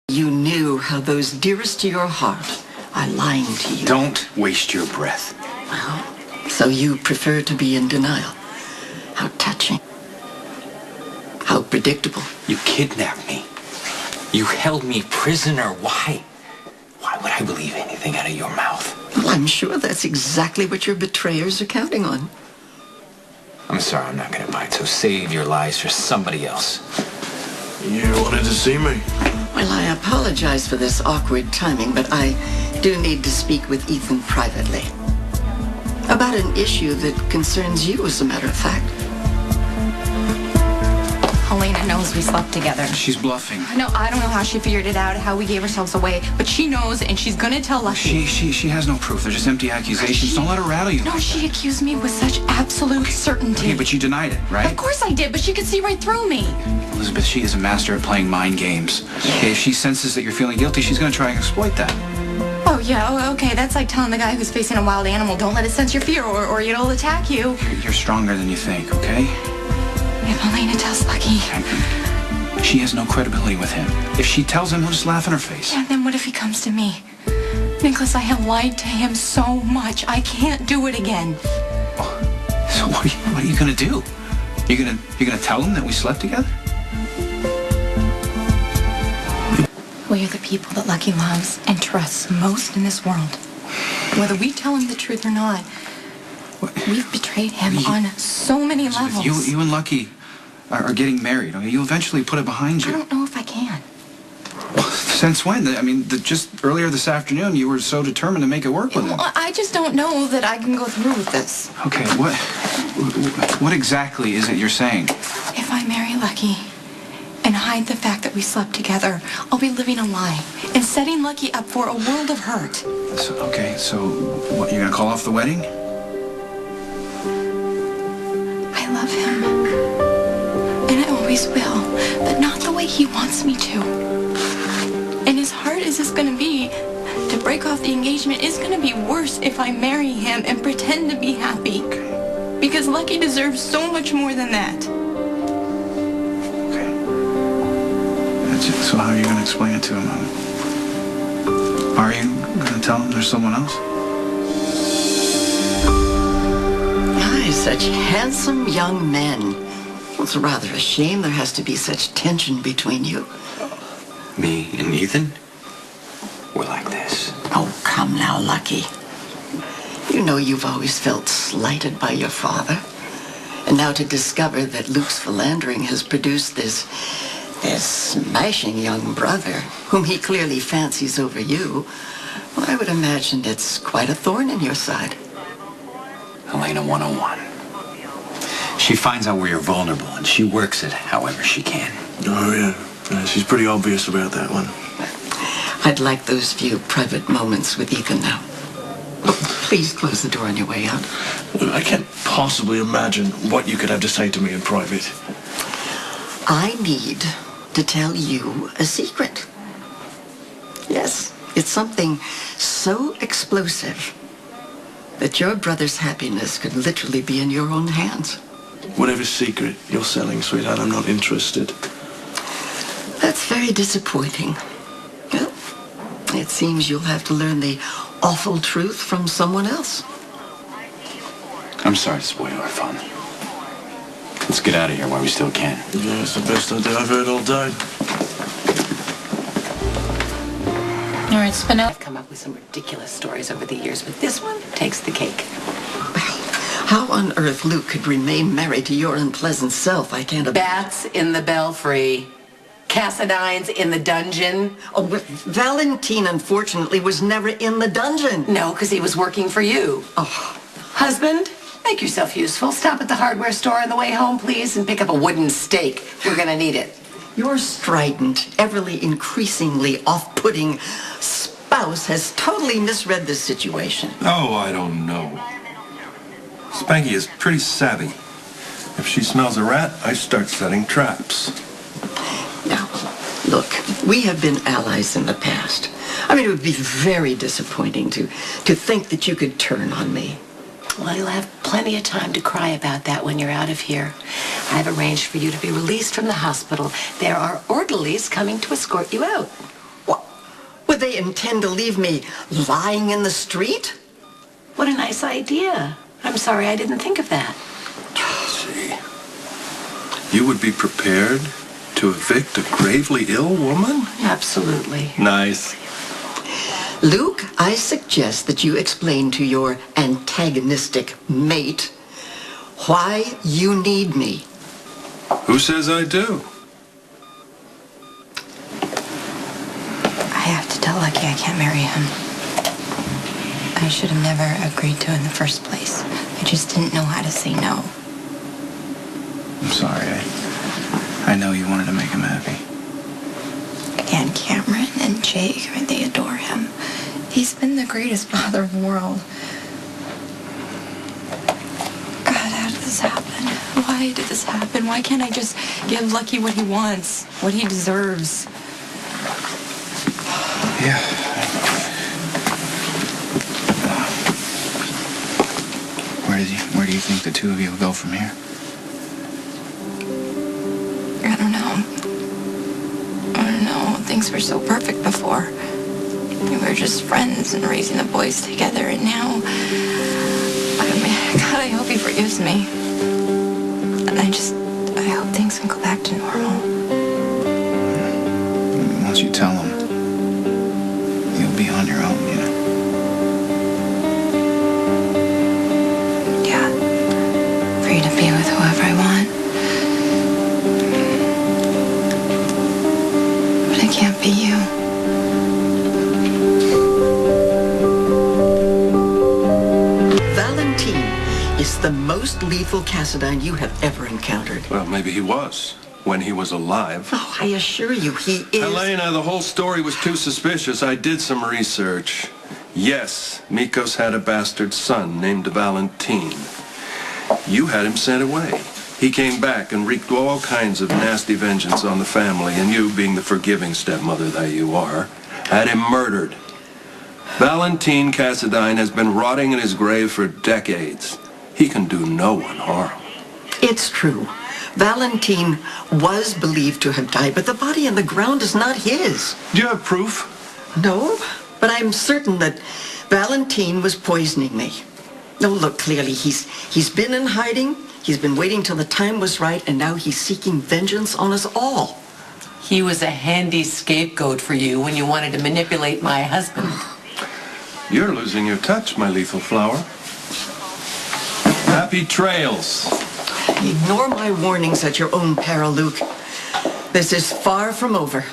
You knew how those dearest to your heart are lying to you. Don't waste your breath. Well, so you prefer to be in denial. How touching. How predictable. You kidnapped me. You held me prisoner. Why? Why would I believe anything out of your mouth? Well, I'm sure that's exactly what your betrayers are counting on. I'm sorry, I'm not gonna buy it, so save your lies for somebody else. You wanted to see me? Well, I apologize for this awkward timing, but I do need to speak with Ethan privately. About an issue that concerns you, as a matter of fact. Elena knows we slept together. She's bluffing. No, I don't know how she figured it out, how we gave ourselves away, but she knows, and she's gonna tell Lucky. She has no proof. They're just empty accusations. Don't let her rattle you. No, she accused me with such absolute certainty. Okay, but you denied it, right? Of course I did, but she could see right through me. Elizabeth, she is a master at playing mind games. Okay, if she senses that you're feeling guilty, she's gonna try and exploit that. Oh, yeah, okay, that's like telling the guy who's facing a wild animal, don't let it sense your fear, or it'll attack you. You're stronger than you think, okay? If Elena tells Lucky... She has no credibility with him. If she tells him, he'll just laugh in her face. Yeah, then what if he comes to me? Nicholas, I have lied to him so much. I can't do it again. So what are you gonna do? You're gonna tell him that we slept together? We are the people that Lucky loves and trusts most in this world. Whether we tell him the truth or not, we've betrayed him on so many levels. You and Lucky are getting married. Okay? You'll eventually put it behind you. I don't know if I can. Well, since when? I mean, just earlier this afternoon, you were so determined to make it work with him. Well, I just don't know that I can go through with this. Okay, what exactly is it you're saying? If I marry Lucky and hide the fact that we slept together, I'll be living a lie and setting Lucky up for a world of hurt. So what, you're gonna call off the wedding? I love him. And I always will, but not the way he wants me to. And as hard as it's gonna be to break off the engagement, it's gonna be worse if I marry him and pretend to be happy. Because Lucky deserves so much more than that. Okay. That's it. So how are you gonna explain it to him? Are you gonna tell him there's someone else? Aye, such handsome young men. It's rather a shame there has to be such tension between you. Me and Ethan? We're like this. Oh, come now, Lucky. You know you've always felt slighted by your father. And now to discover that Luke's philandering has produced this smashing young brother, whom he clearly fancies over you, well, I would imagine it's quite a thorn in your side. Elena 101. She finds out where you're vulnerable, and she works it however she can. Oh, yeah. She's pretty obvious about that one. I'd like those few private moments with Ethan now. Oh, please close the door on your way out. I can't possibly imagine what you could have to say to me in private. I need to tell you a secret. Yes, it's something so explosive that your brother's happiness could literally be in your own hands. Whatever secret you're selling, sweetheart, I'm not interested. That's very disappointing. Well, it seems you'll have to learn the awful truth from someone else. I'm sorry to spoil our fun. Let's get out of here while we still can. Yeah, it's the best idea I've heard all day. All right, Spinell. I've come up with some ridiculous stories over the years, but this one takes the cake. How on earth Luke could remain married to your unpleasant self, I can't imagine. Bats in the belfry. Cassadines in the dungeon. Oh, but Valentine, unfortunately, was never in the dungeon. No, because he was working for you. Oh, Husband, make yourself useful. Stop at the hardware store on the way home, please, and pick up a wooden stake. We're going to need it. your strident, everly increasingly off-putting spouse has totally misread this situation. Oh, I don't know. Spanky is pretty savvy. If she smells a rat, I start setting traps. Now, look, we have been allies in the past. I mean, it would be very disappointing to think that you could turn on me. Well, you'll have plenty of time to cry about that when you're out of here. I've arranged for you to be released from the hospital. There are orderlies coming to escort you out. Would they intend to leave me lying in the street? What a nice idea. I'm sorry I didn't think of that. See, you would be prepared to evict a gravely ill woman? Absolutely. Nice. Luke, I suggest that you explain to your antagonistic mate why you need me. Who says I do? I have to tell Lucky I can't marry him. I should have never agreed to in the first place. I just didn't know how to say no. I'm sorry. I know you wanted to make him happy. And Cameron and Jake, I mean, they adore him. He's been the greatest father in the world. God, how did this happen? Why did this happen? Why can't I just give Lucky what he wants, what he deserves? Yeah. Where do you think the two of you will go from here? I don't know. Things were so perfect before. We were just friends and raising the boys together, and now, God, I hope he forgives me. And I hope things can go back to normal. Once you tell him, you'll be on your own, you know. Yeah, free to be with whoever I want. But I can't be you. Is the most lethal Cassadine you have ever encountered. Well, maybe he was, when he was alive. Oh, I assure you, he is... Helena, the whole story was too suspicious. I did some research. Yes, Mikos had a bastard son named Valentine. You had him sent away. He came back and wreaked all kinds of nasty vengeance on the family, and you, being the forgiving stepmother that you are, had him murdered. Valentine Cassadine has been rotting in his grave for decades. He can do no one harm. It's true. Valentine was believed to have died, but the body in the ground is not his. Do you have proof? No, but I'm certain that Valentine was poisoning me. No, look, clearly, he's been in hiding, he's been waiting till the time was right, and now he's seeking vengeance on us all. He was a handy scapegoat for you when you wanted to manipulate my husband. You're losing your touch, my lethal flower. Happy trails. Ignore my warnings at your own peril, Luke. This is far from over.